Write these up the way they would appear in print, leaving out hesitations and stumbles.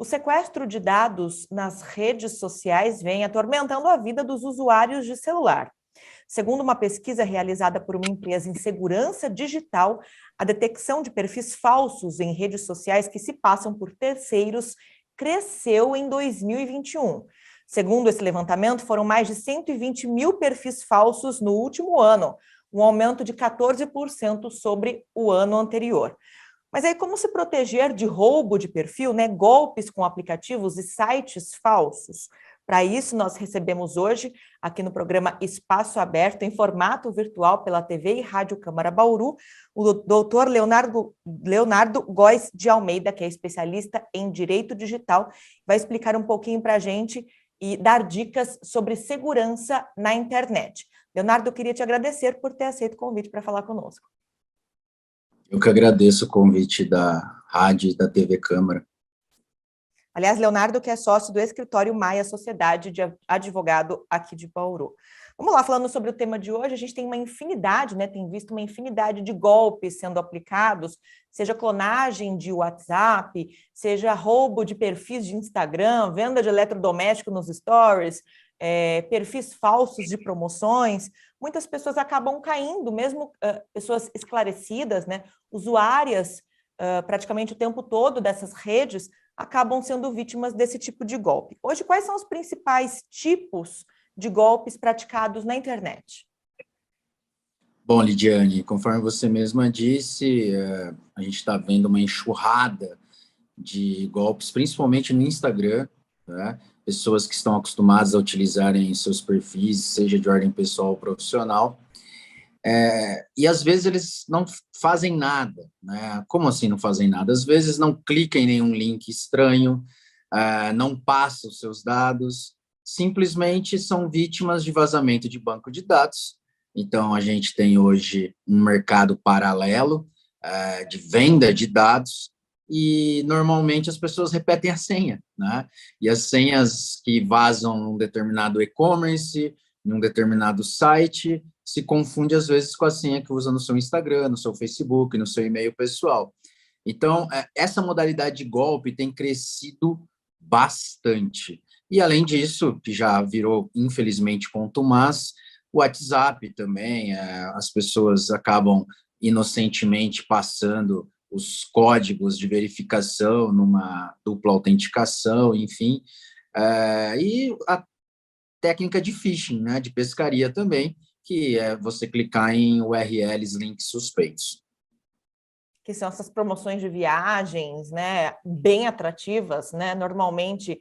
sequestro de dados nas redes sociais vem atormentando a vida dos usuários de celular. Segundo uma pesquisa realizada por uma empresa em segurança digital, a detecção de perfis falsos em redes sociais que se passam por terceiros cresceu em 2021. Segundo esse levantamento, foram mais de 120 mil perfis falsos no último ano, um aumento de 14% sobre o ano anterior. Mas aí, como se proteger de roubo de perfil, né? Golpes com aplicativos e sites falsos? Para isso, nós recebemos hoje, aqui no programa Espaço Aberto, em formato virtual pela TV e Rádio Câmara Bauru, o doutor Leonardo Góes de Almeida, que é especialista em Direito Digital, vai explicar um pouquinho para a gente e dar dicas sobre segurança na internet. Leonardo, eu queria te agradecer por ter aceito o convite para falar conosco. Eu que agradeço o convite da Rádio e da TV Câmara. Aliás, Leonardo, que é sócio do escritório Maia Sociedade de Advogado aqui de Bauru. Vamos lá, falando sobre o tema de hoje, a gente tem uma infinidade, né? Tem visto uma infinidade de golpes sendo aplicados, seja clonagem de WhatsApp, seja roubo de perfis de Instagram, venda de eletrodoméstico nos stories, perfis falsos de promoções. Muitas pessoas acabam caindo, mesmo pessoas esclarecidas, né? Usuárias praticamente o tempo todo dessas redes, acabam sendo vítimas desse tipo de golpe. Hoje, quais são os principais tipos de golpes praticados na internet? Bom, Lidiane, conforme você mesma disse, a gente está vendo uma enxurrada de golpes, principalmente no Instagram, né? Pessoas que estão acostumadas a utilizarem seus perfis, seja de ordem pessoal ou profissional, e às vezes eles não fazem nada, né? Como assim não fazem nada? Às vezes não clicam em nenhum link estranho, não passam os seus dados, simplesmente são vítimas de vazamento de banco de dados. Então, a gente tem hoje um mercado paralelo de venda de dados e, normalmente, as pessoas repetem a senha, né? E as senhas que vazam num determinado e-commerce, num determinado site, se confunde, às vezes, com a senha que usa no seu Instagram, no seu Facebook, no seu e-mail pessoal. Então, essa modalidade de golpe tem crescido bastante. E, além disso, que já virou, infelizmente, contumaz, o WhatsApp também, as pessoas acabam inocentemente passando os códigos de verificação numa dupla autenticação, enfim, e a técnica de phishing, né, de pescaria também, que é você clicar em URLs, links suspeitos. Que são essas promoções de viagens, né, bem atrativas, né, normalmente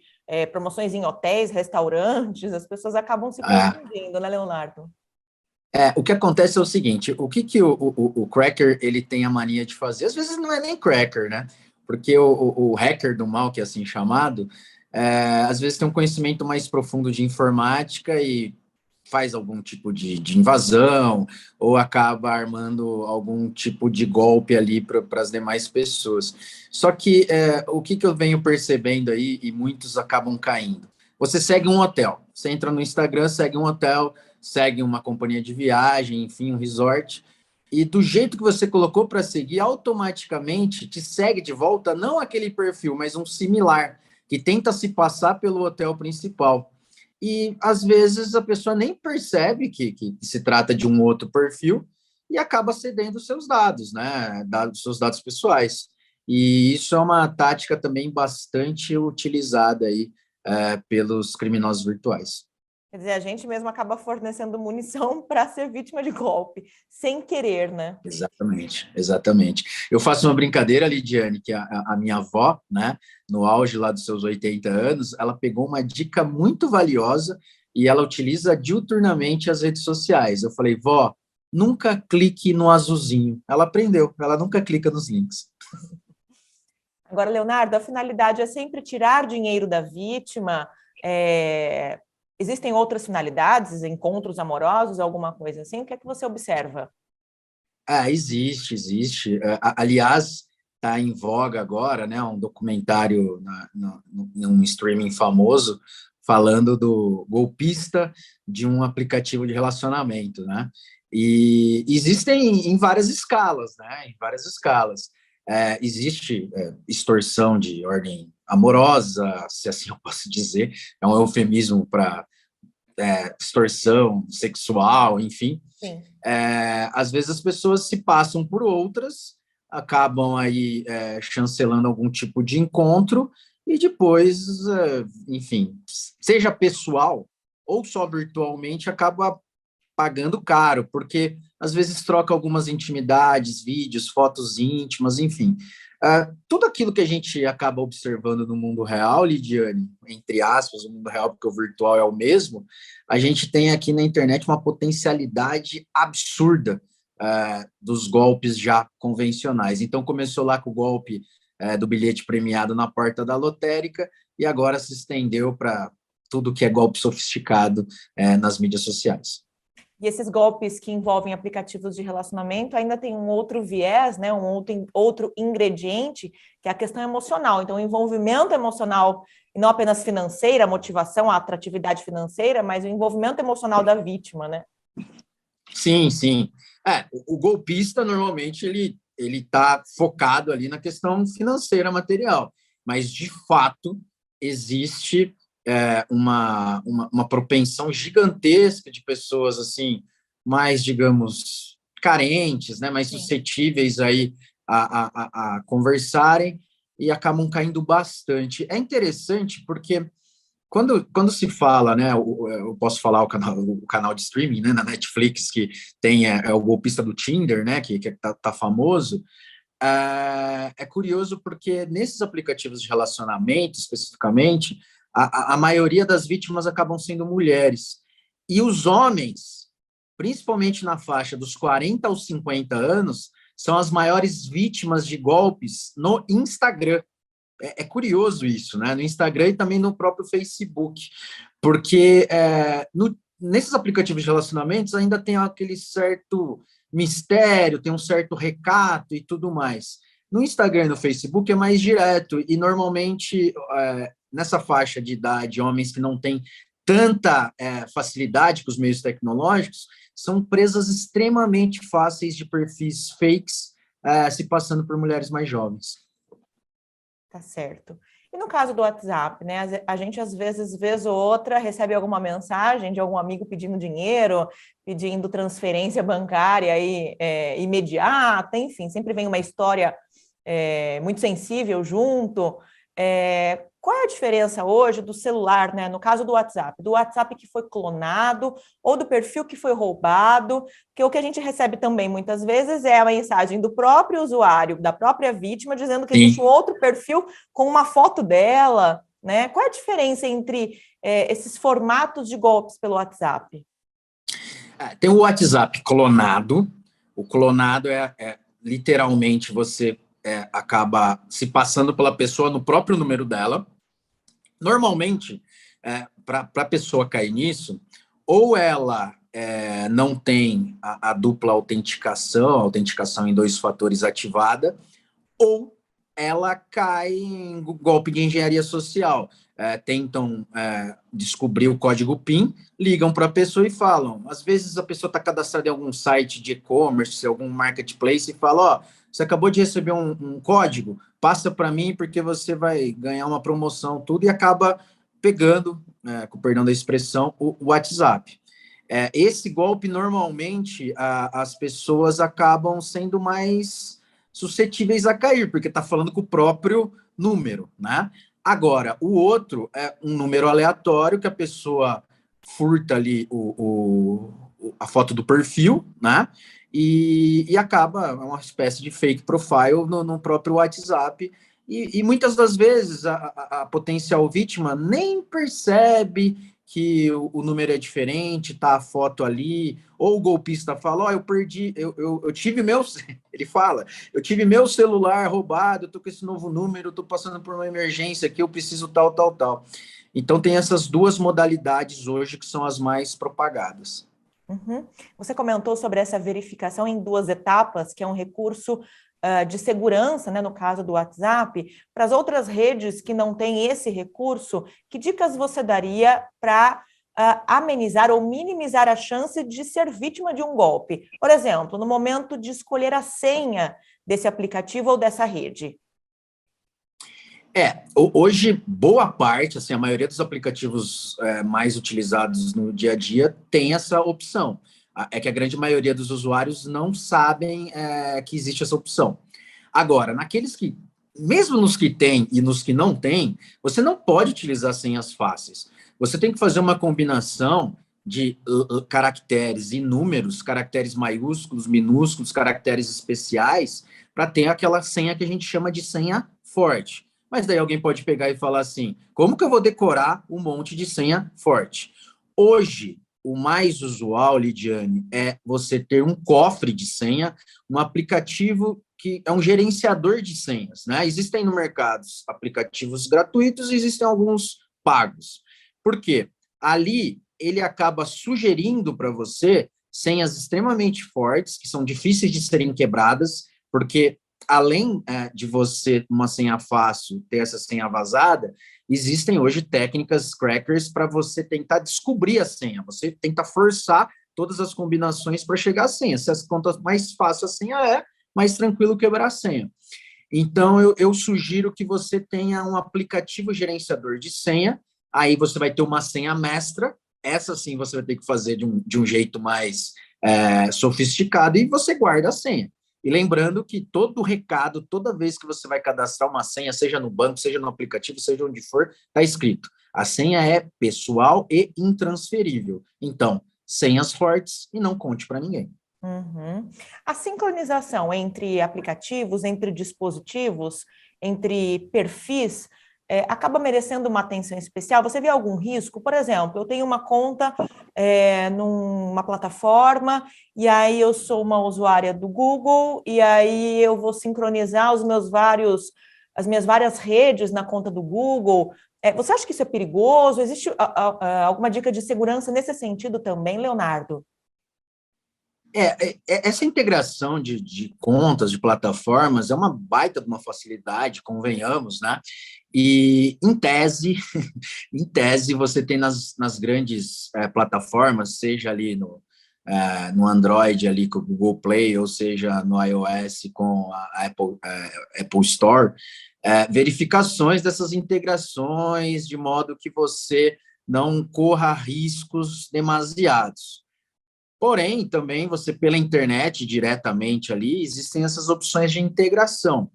promoções em hotéis, restaurantes, as pessoas acabam se confundindo, né, Leonardo? O que acontece é o seguinte, o que o cracker ele tem a mania de fazer? Às vezes não é nem cracker, né? Porque o hacker do mal, que é assim chamado, às vezes tem um conhecimento mais profundo de informática e faz algum tipo de invasão ou acaba armando algum tipo de golpe ali para as demais pessoas. Só que o que eu venho percebendo aí, e muitos acabam caindo, você segue um hotel, você entra no Instagram, segue um hotel, segue uma companhia de viagem, enfim, um resort, e do jeito que você colocou para seguir, automaticamente te segue de volta, não aquele perfil, mas um similar, que tenta se passar pelo hotel principal. E, às vezes, a pessoa nem percebe que se trata de um outro perfil e acaba cedendo seus dados, né? Seus dados pessoais. E isso é uma tática também bastante utilizada aí, pelos criminosos virtuais. Quer dizer, a gente mesmo acaba fornecendo munição para ser vítima de golpe, sem querer, né? Exatamente, exatamente. Eu faço uma brincadeira, Lidiane, que a minha avó, né, no auge lá dos seus 80 anos, ela pegou uma dica muito valiosa e ela utiliza diuturnamente as redes sociais. Eu falei, vó, nunca clique no azulzinho. Ela aprendeu, ela nunca clica nos links. Agora, Leonardo, a finalidade é sempre tirar dinheiro da vítima. Existem outras finalidades, encontros amorosos, alguma coisa assim? O que é que você observa? Existe. Aliás, está em voga agora, né, um documentário num streaming famoso falando do golpista de um aplicativo de relacionamento, né? E existem em várias escalas, né? Em várias escalas. Existe extorsão de ordem amorosa, se assim eu posso dizer, é um eufemismo para extorsão sexual, enfim. Sim. Às vezes as pessoas se passam por outras, acabam aí chancelando algum tipo de encontro e depois, enfim, seja pessoal ou só virtualmente, acaba pagando caro, porque às vezes troca algumas intimidades, vídeos, fotos íntimas, enfim. Tudo aquilo que a gente acaba observando no mundo real, Lidiane, entre aspas, o mundo real, porque o virtual é o mesmo, a gente tem aqui na internet uma potencialidade absurda dos golpes já convencionais. Então, começou lá com o golpe do bilhete premiado na porta da lotérica e agora se estendeu para tudo que é golpe sofisticado nas mídias sociais. E esses golpes que envolvem aplicativos de relacionamento ainda tem um outro viés, né, um outro ingrediente, que é a questão emocional. Então, o envolvimento emocional, e não apenas financeira, a motivação, a atratividade financeira, mas o envolvimento emocional da vítima, né? Sim, sim. O golpista, normalmente, ele está focado ali na questão financeira, material. Mas, de fato, existe uma propensão gigantesca de pessoas, assim, mais, digamos, carentes, né, mais suscetíveis aí a conversarem e acabam caindo bastante. É interessante porque quando se fala, né, eu posso falar o canal de streaming, né, na Netflix, que tem o golpista do Tinder, né, que tá famoso, é curioso porque nesses aplicativos de relacionamento, especificamente, a maioria das vítimas acabam sendo mulheres. E os homens, principalmente na faixa dos 40 aos 50 anos, são as maiores vítimas de golpes no Instagram. É curioso isso, né? No Instagram e também no próprio Facebook, porque nesses aplicativos de relacionamentos ainda tem aquele certo mistério, tem um certo recato e tudo mais. No Instagram e no Facebook é mais direto, e normalmente nessa faixa de idade, homens que não têm tanta facilidade com os meios tecnológicos, são presas extremamente fáceis de perfis fakes se passando por mulheres mais jovens. Tá certo. E no caso do WhatsApp, né? A gente, às vezes, vez ou outra, recebe alguma mensagem de algum amigo pedindo dinheiro, pedindo transferência bancária aí, imediata, enfim, sempre vem uma história muito sensível junto. Qual é a diferença hoje do celular, né? No caso do WhatsApp que foi clonado ou do perfil que foi roubado? Porque o que a gente recebe também muitas vezes é a mensagem do próprio usuário, da própria vítima, dizendo que existe um outro perfil com uma foto dela, né? Qual é a diferença entre esses formatos de golpes pelo WhatsApp? Tem o WhatsApp clonado. O clonado literalmente você acaba se passando pela pessoa no próprio número dela. Normalmente, para a pessoa cair nisso, ou ela não tem a dupla autenticação, a autenticação em 2 fatores ativada, ou ela cai em golpe de engenharia social. Tentam descobrir o código PIN, ligam para a pessoa e falam. Às vezes a pessoa está cadastrada em algum site de e-commerce, algum marketplace, e fala: você acabou de receber um código, passa para mim porque você vai ganhar uma promoção, tudo, e acaba pegando, com perdão da expressão, o WhatsApp. Esse golpe, normalmente, as pessoas acabam sendo mais suscetíveis a cair, porque está falando com o próprio número, né? Agora, o outro é um número aleatório que a pessoa furta ali a foto do perfil, né? E acaba uma espécie de fake profile no próprio WhatsApp. E muitas das vezes a potencial vítima nem percebe que o número é diferente, tá a foto ali, ou o golpista fala: eu perdi, eu tive meu, ele fala, eu tive meu celular roubado, eu tô com esse novo número, eu tô passando por uma emergência aqui, eu preciso tal, tal, tal. Então tem essas 2 modalidades hoje que são as mais propagadas. Uhum. Você comentou sobre essa verificação em 2 etapas, que é um recurso de segurança, né, no caso do WhatsApp. Para as outras redes que não têm esse recurso, que dicas você daria para amenizar ou minimizar a chance de ser vítima de um golpe? Por exemplo, no momento de escolher a senha desse aplicativo ou dessa rede. Hoje, boa parte, assim, a maioria dos aplicativos mais utilizados no dia a dia tem essa opção. É que a grande maioria dos usuários não sabem que existe essa opção. Agora, mesmo nos que tem e nos que não tem, você não pode utilizar senhas fáceis. Você tem que fazer uma combinação de caracteres e números, caracteres maiúsculos, minúsculos, caracteres especiais, para ter aquela senha que a gente chama de senha forte. Mas daí alguém pode pegar e falar assim: como que eu vou decorar um monte de senha forte? Hoje, o mais usual, Lidiane, é você ter um cofre de senha, um aplicativo que é um gerenciador de senhas, né? Existem no mercado aplicativos gratuitos e existem alguns pagos. Por quê? Ali ele acaba sugerindo para você senhas extremamente fortes, que são difíceis de serem quebradas, porque além de você, uma senha fácil, ter essa senha vazada, existem hoje técnicas crackers para você tentar descobrir a senha, você tenta forçar todas as combinações para chegar à senha. Se as contas mais fácil a senha mais tranquilo quebrar a senha. Então, eu sugiro que você tenha um aplicativo gerenciador de senha, aí você vai ter uma senha mestra, essa sim você vai ter que fazer de um jeito mais sofisticado, e você guarda a senha. E lembrando que todo recado, toda vez que você vai cadastrar uma senha, seja no banco, seja no aplicativo, seja onde for, está escrito: a senha é pessoal e intransferível. Então, senhas fortes e não conte para ninguém. Uhum. A sincronização entre aplicativos, entre dispositivos, entre perfis, acaba merecendo uma atenção especial? Você vê algum risco? Por exemplo, eu tenho uma conta numa plataforma, e aí eu sou uma usuária do Google, e aí eu vou sincronizar as minhas várias redes na conta do Google. Você acha que isso é perigoso? Existe alguma dica de segurança nesse sentido também, Leonardo? Essa integração de contas, de plataformas, é uma baita de uma facilidade, convenhamos, né? E, em tese, em tese, você tem nas grandes plataformas, seja ali no Android, ali com o Google Play, ou seja, no iOS com a Apple Store, verificações dessas integrações, de modo que você não corra riscos demasiados. Porém, também você, pela internet, diretamente ali, existem essas opções de integração.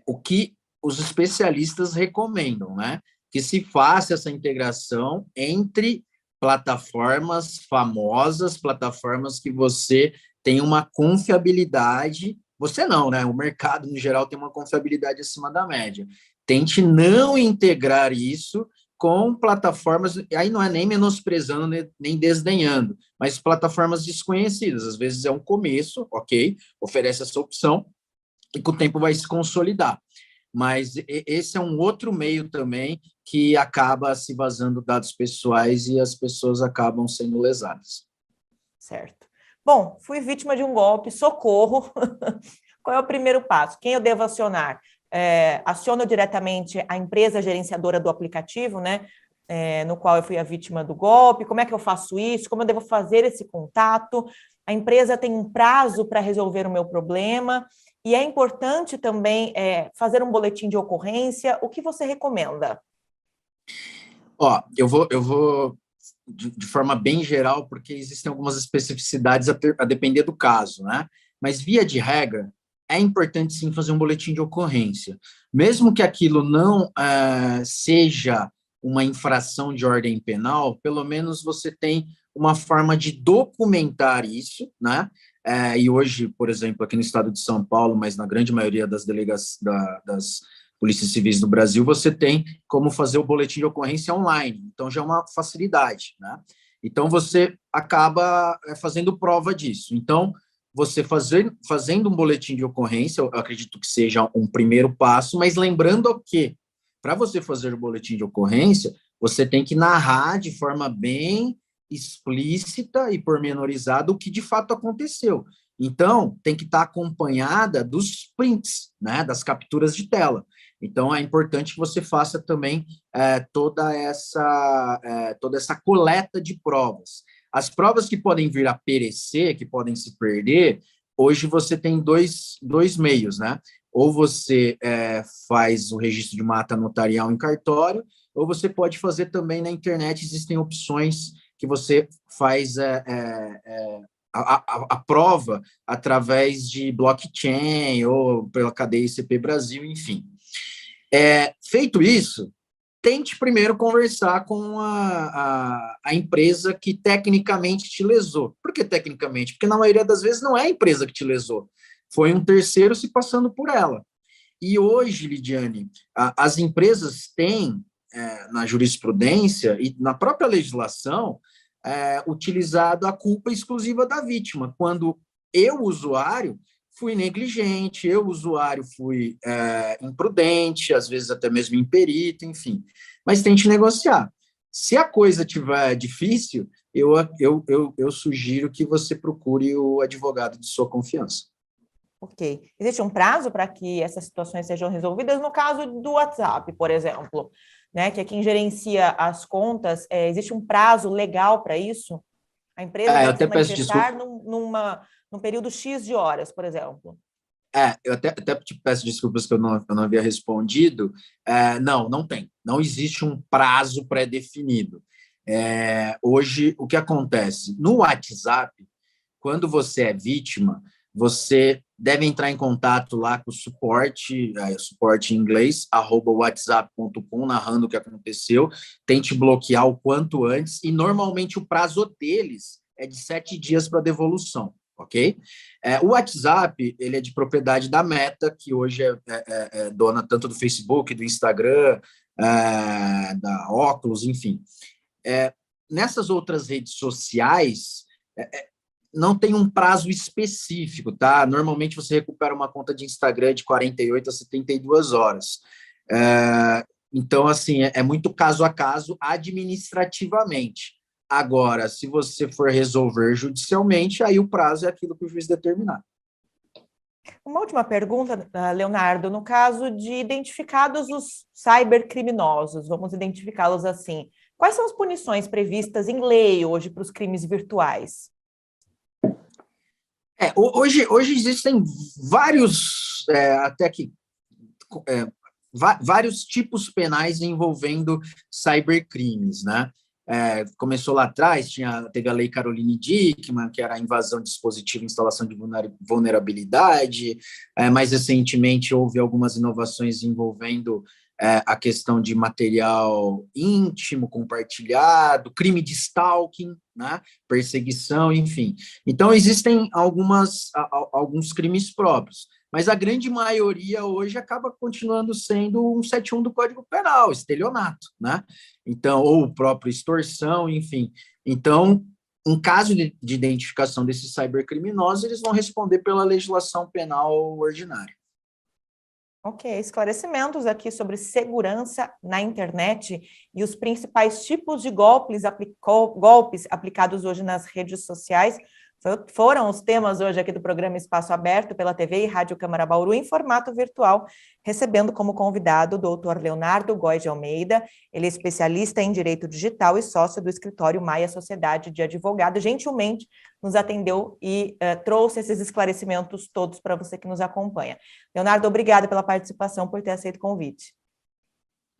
O que os especialistas recomendam, né? Que se faça essa integração entre plataformas famosas, plataformas que você tem uma confiabilidade. Você não, né? O mercado, no geral, tem uma confiabilidade acima da média. Tente não integrar isso com plataformas, aí não é nem menosprezando, nem desdenhando, mas plataformas desconhecidas. Às vezes é um começo, ok, oferece essa opção, e com o tempo vai se consolidar. Mas esse é um outro meio também que acaba se vazando dados pessoais e as pessoas acabam sendo lesadas. Certo. Bom, fui vítima de um golpe, socorro. Qual é o primeiro passo? Quem eu devo acionar? Aciono diretamente a empresa gerenciadora do aplicativo, né? No qual eu fui a vítima do golpe. Como é que eu faço isso? Como eu devo fazer esse contato? A empresa tem um prazo para resolver o meu problema. E é importante também fazer um boletim de ocorrência. O que você recomenda? Eu vou de forma bem geral, porque existem algumas especificidades a depender do caso, né? Mas, via de regra, é importante sim fazer um boletim de ocorrência. Mesmo que aquilo não seja uma infração de ordem penal, pelo menos você tem uma forma de documentar isso, né? E hoje, por exemplo, aqui no estado de São Paulo, mas na grande maioria das das polícias civis do Brasil, você tem como fazer o boletim de ocorrência online. Então, já é uma facilidade, né? Então, você acaba fazendo prova disso. Então, você fazendo um boletim de ocorrência, eu acredito que seja um primeiro passo, mas lembrando que, para você fazer o boletim de ocorrência, você tem que narrar de forma bem explícita e pormenorizada o que de fato aconteceu. Então, tem que estar acompanhada dos prints, né, das capturas de tela. Então, é importante que você faça também toda essa coleta de provas. As provas que podem vir a perecer, que podem se perder, hoje você tem dois meios, né? ou você faz o registro de uma ata notarial em cartório, ou você pode fazer também na internet, existem opções que você faz a prova através de blockchain ou pela cadeia ICP Brasil, enfim. Feito isso, tente primeiro conversar com a empresa que tecnicamente te lesou. Por que tecnicamente? Porque na maioria das vezes não é a empresa que te lesou, foi um terceiro se passando por ela. E hoje, Lidiane, as empresas têm, na jurisprudência e na própria legislação, utilizado a culpa exclusiva da vítima, quando eu, usuário, fui negligente, eu, usuário, fui imprudente, às vezes até mesmo imperito, enfim. Mas tente negociar. Se a coisa estiver difícil, eu sugiro que você procure o advogado de sua confiança. Ok. Existe um prazo para que essas situações sejam resolvidas? No caso do WhatsApp, por exemplo, né, que é quem gerencia as contas, existe um prazo legal para isso? A empresa deve se manifestar num período X de horas, por exemplo. Eu até te peço desculpas que eu não havia respondido. Não tem. Não existe um prazo pré-definido. Hoje, o que acontece? No WhatsApp, quando você é vítima, você deve entrar em contato lá com o suporte em inglês, @whatsapp.com, narrando o que aconteceu, tente bloquear o quanto antes, e normalmente o prazo deles é de 7 dias para devolução, ok? O WhatsApp, ele é de propriedade da Meta, que hoje é dona tanto do Facebook, do Instagram, da Oculus, enfim. Nessas outras redes sociais, não tem um prazo específico, tá? Normalmente você recupera uma conta de Instagram de 48 a 72 horas. Então, assim, é muito caso a caso administrativamente. Agora, se você for resolver judicialmente, aí o prazo é aquilo que o juiz determinar. Uma última pergunta, Leonardo. No caso de identificados os cybercriminosos, vamos identificá-los assim, quais são as punições previstas em lei hoje para os crimes virtuais? Hoje existem vários, vários tipos penais envolvendo cybercrimes, né? Começou lá atrás, teve a Lei Caroline Dickmann, que era a invasão de dispositivo e instalação de vulnerabilidade. Mais recentemente, houve algumas inovações envolvendo a questão de material íntimo compartilhado, crime de stalking, né? Perseguição, enfim. Então, existem alguns crimes próprios, mas a grande maioria hoje acaba continuando sendo 171 do Código Penal, estelionato, né? Então, ou própria extorsão, enfim. Então, em caso de identificação desses cybercriminosos, eles vão responder pela legislação penal ordinária. Ok, esclarecimentos aqui sobre segurança na internet e os principais tipos de golpes aplicados hoje nas redes sociais. Foram os temas hoje aqui do programa Espaço Aberto pela TV e Rádio Câmara Bauru em formato virtual, recebendo como convidado o doutor Leonardo Góes de Almeida. Ele é especialista em direito digital e sócio do escritório Maia Sociedade de Advogados. Gentilmente nos atendeu e trouxe esses esclarecimentos todos para você que nos acompanha. Leonardo, obrigada pela participação, por ter aceito o convite.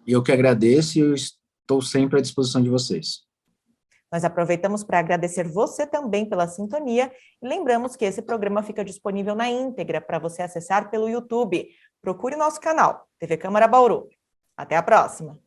Eu que agradeço e eu estou sempre à disposição de vocês. Nós aproveitamos para agradecer você também pela sintonia e lembramos que esse programa fica disponível na íntegra para você acessar pelo YouTube. Procure nosso canal, TV Câmara Bauru. Até a próxima!